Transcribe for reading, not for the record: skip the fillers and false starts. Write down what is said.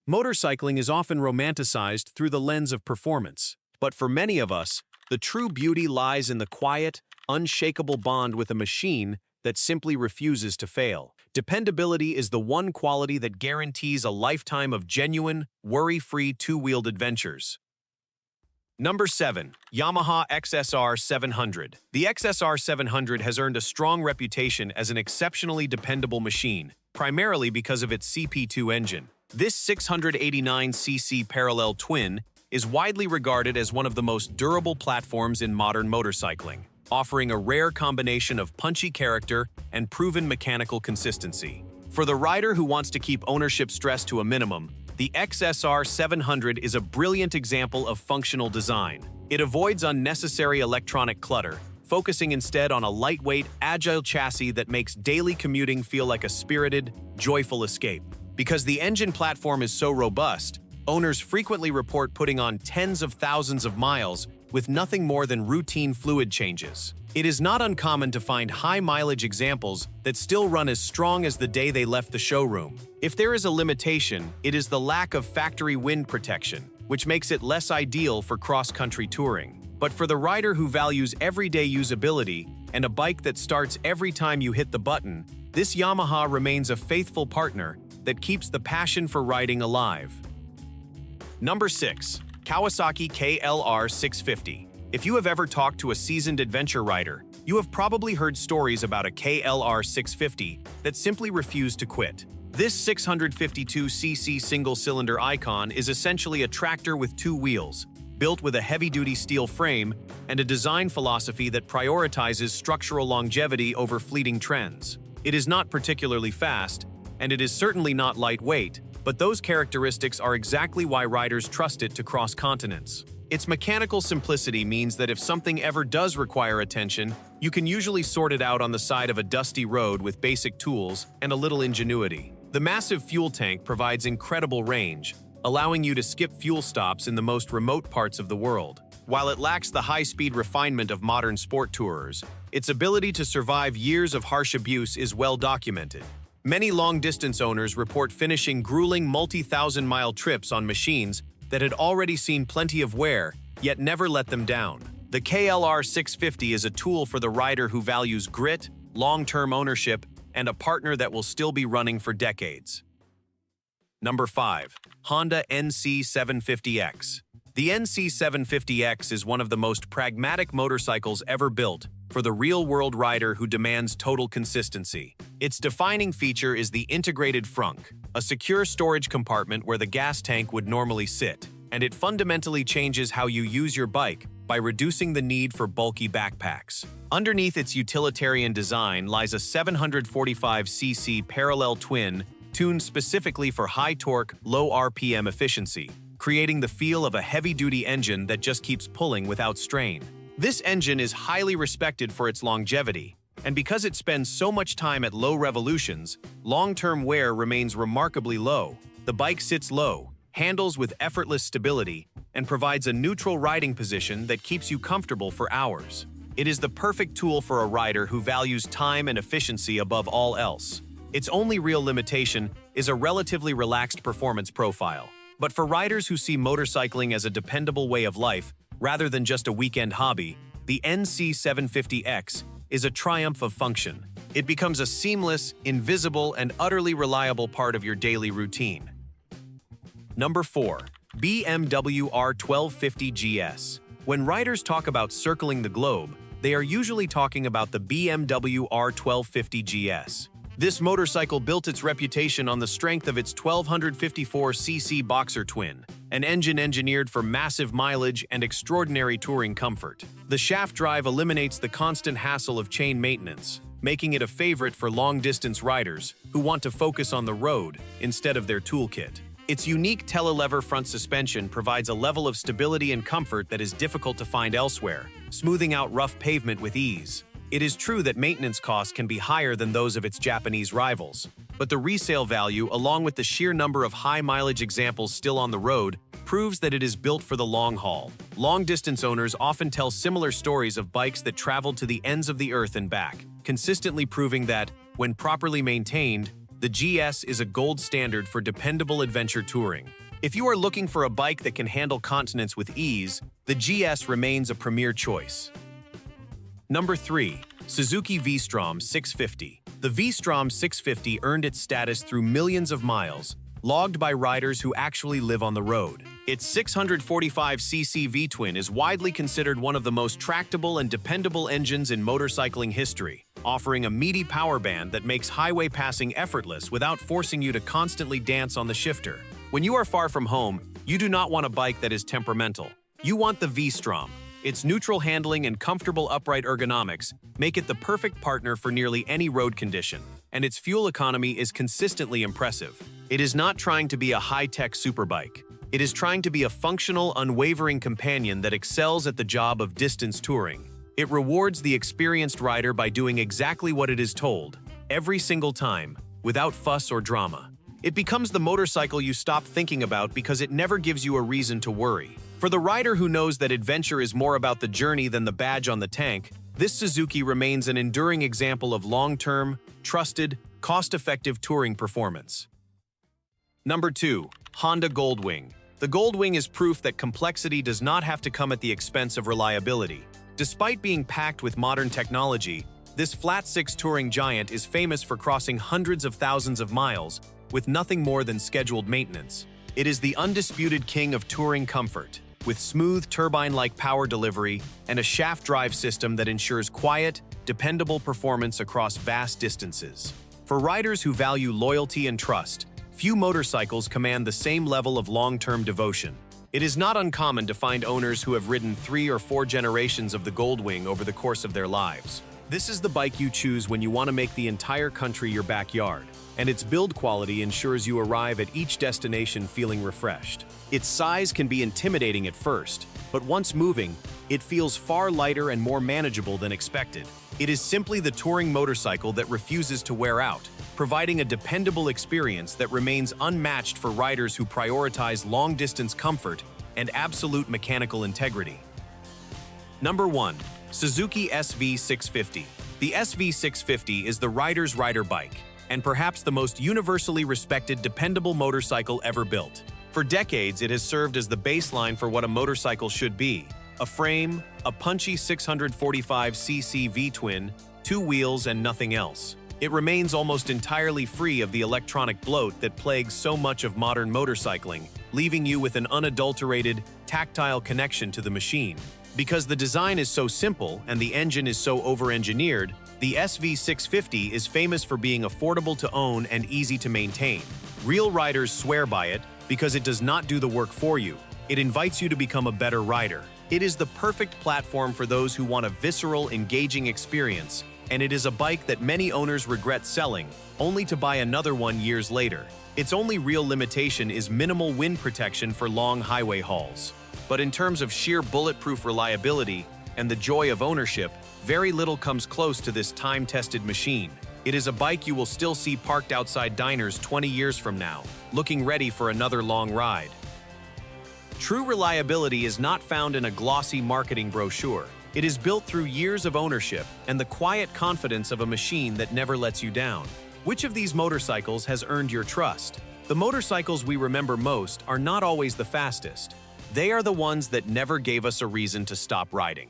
Motorcycling is often romanticized through the lens of performance, but for many of us, the true beauty lies in the quiet, unshakable bond with a machine that simply refuses to fail. Dependability is the one quality that guarantees a lifetime of genuine, worry-free two-wheeled adventures. Number 7. Yamaha XSR700. The XSR700 has earned a strong reputation as an exceptionally dependable machine, primarily because of its CP2 engine. This 689cc parallel twin is widely regarded as one of the most durable platforms in modern motorcycling, offering a rare combination of punchy character and proven mechanical consistency. For the rider who wants to keep ownership stress to a minimum, the XSR700 is a brilliant example of functional design. It avoids unnecessary electronic clutter, focusing instead on a lightweight, agile chassis that makes daily commuting feel like a spirited, joyful escape. Because the engine platform is so robust, owners frequently report putting on tens of thousands of miles with nothing more than routine fluid changes. It is not uncommon to find high-mileage examples that still run as strong as the day they left the showroom. If there is a limitation, it is the lack of factory wind protection, which makes it less ideal for cross-country touring. But for the rider who values everyday usability and a bike that starts every time you hit the button, this Yamaha remains a faithful partner that keeps the passion for riding alive. Number 6. Kawasaki KLR650. If you have ever talked to a seasoned adventure rider, you have probably heard stories about a KLR650 that simply refused to quit. This 652cc single-cylinder icon is essentially a tractor with two wheels, built with a heavy-duty steel frame and a design philosophy that prioritizes structural longevity over fleeting trends. It is not particularly fast, and it is certainly not lightweight, but those characteristics are exactly why riders trust it to cross continents. Its mechanical simplicity means that if something ever does require attention, you can usually sort it out on the side of a dusty road with basic tools and a little ingenuity. The massive fuel tank provides incredible range, allowing you to skip fuel stops in the most remote parts of the world. While it lacks the high-speed refinement of modern sport tourers, its ability to survive years of harsh abuse is well documented. Many long-distance owners report finishing grueling multi-thousand-mile trips on machines that had already seen plenty of wear, yet never let them down. The KLR650 is a tool for the rider who values grit, long-term ownership, and a partner that will still be running for decades. Number 5. Honda NC750X. The NC750X is one of the most pragmatic motorcycles ever built for the real-world rider who demands total consistency. Its defining feature is the integrated frunk, a secure storage compartment where the gas tank would normally sit, and it fundamentally changes how you use your bike by reducing the need for bulky backpacks. Underneath its utilitarian design lies a 745cc parallel twin tuned specifically for high-torque, low RPM efficiency, creating the feel of a heavy-duty engine that just keeps pulling without strain. This engine is highly respected for its longevity, and because it spends so much time at low revolutions, long-term wear remains remarkably low. The bike sits low, handles with effortless stability, and provides a neutral riding position that keeps you comfortable for hours. It is the perfect tool for a rider who values time and efficiency above all else. Its only real limitation is a relatively relaxed performance profile. But for riders who see motorcycling as a dependable way of life, rather than just a weekend hobby, the NC750X is a triumph of function. It becomes a seamless, invisible, and utterly reliable part of your daily routine. Number 4. BMW R1250 GS. When riders talk about circling the globe, they are usually talking about the BMW R1250 GS. This motorcycle built its reputation on the strength of its 1254cc boxer twin, an engine engineered for massive mileage and extraordinary touring comfort. The shaft drive eliminates the constant hassle of chain maintenance, making it a favorite for long-distance riders who want to focus on the road instead of their toolkit. Its unique telelever front suspension provides a level of stability and comfort that is difficult to find elsewhere, smoothing out rough pavement with ease. It is true that maintenance costs can be higher than those of its Japanese rivals, but the resale value, along with the sheer number of high-mileage examples still on the road, proves that it is built for the long haul. Long-distance owners often tell similar stories of bikes that traveled to the ends of the earth and back, consistently proving that, when properly maintained, the GS is a gold standard for dependable adventure touring. If you are looking for a bike that can handle continents with ease, the GS remains a premier choice. Number 3. Suzuki V-Strom 650. The V-Strom 650 earned its status through millions of miles, logged by riders who actually live on the road. Its 645cc V-twin is widely considered one of the most tractable and dependable engines in motorcycling history, offering a meaty power band that makes highway passing effortless without forcing you to constantly dance on the shifter. When you are far from home, you do not want a bike that is temperamental. You want the V-Strom. Its neutral handling and comfortable upright ergonomics make it the perfect partner for nearly any road condition, and its fuel economy is consistently impressive. It is not trying to be a high-tech superbike. It is trying to be a functional, unwavering companion that excels at the job of distance touring. It rewards the experienced rider by doing exactly what it is told, every single time, without fuss or drama. It becomes the motorcycle you stop thinking about because it never gives you a reason to worry. For the rider who knows that adventure is more about the journey than the badge on the tank, this Suzuki remains an enduring example of long-term, trusted, cost-effective touring performance. Number 2. Honda Goldwing. The Goldwing is proof that complexity does not have to come at the expense of reliability. Despite being packed with modern technology, this flat-six touring giant is famous for crossing hundreds of thousands of miles with nothing more than scheduled maintenance. It is the undisputed king of touring comfort, with smooth turbine-like power delivery and a shaft drive system that ensures quiet, dependable performance across vast distances. For riders who value loyalty and trust, few motorcycles command the same level of long-term devotion. It is not uncommon to find owners who have ridden 3 or 4 generations of the Goldwing over the course of their lives. This is the bike you choose when you want to make the entire country your backyard, and its build quality ensures you arrive at each destination feeling refreshed. Its size can be intimidating at first, but once moving, it feels far lighter and more manageable than expected. It is simply the touring motorcycle that refuses to wear out, providing a dependable experience that remains unmatched for riders who prioritize long-distance comfort and absolute mechanical integrity. Number 1. Suzuki SV650. The SV650 is the rider's rider bike, and perhaps the most universally respected dependable motorcycle ever built. For decades, it has served as the baseline for what a motorcycle should be: a frame, a punchy 645cc V-twin, 2 wheels, and nothing else. It remains almost entirely free of the electronic bloat that plagues so much of modern motorcycling, leaving you with an unadulterated, tactile connection to the machine. Because the design is so simple and the engine is so over-engineered, the SV650 is famous for being affordable to own and easy to maintain. Real riders swear by it because it does not do the work for you. It invites you to become a better rider. It is the perfect platform for those who want a visceral, engaging experience, and it is a bike that many owners regret selling, only to buy another one years later. Its only real limitation is minimal wind protection for long highway hauls. But in terms of sheer bulletproof reliability and the joy of ownership, very little comes close to this time-tested machine. It is a bike you will still see parked outside diners 20 years from now, looking ready for another long ride. True reliability is not found in a glossy marketing brochure. It is built through years of ownership and the quiet confidence of a machine that never lets you down. Which of these motorcycles has earned your trust? The motorcycles we remember most are not always the fastest. They are the ones that never gave us a reason to stop riding.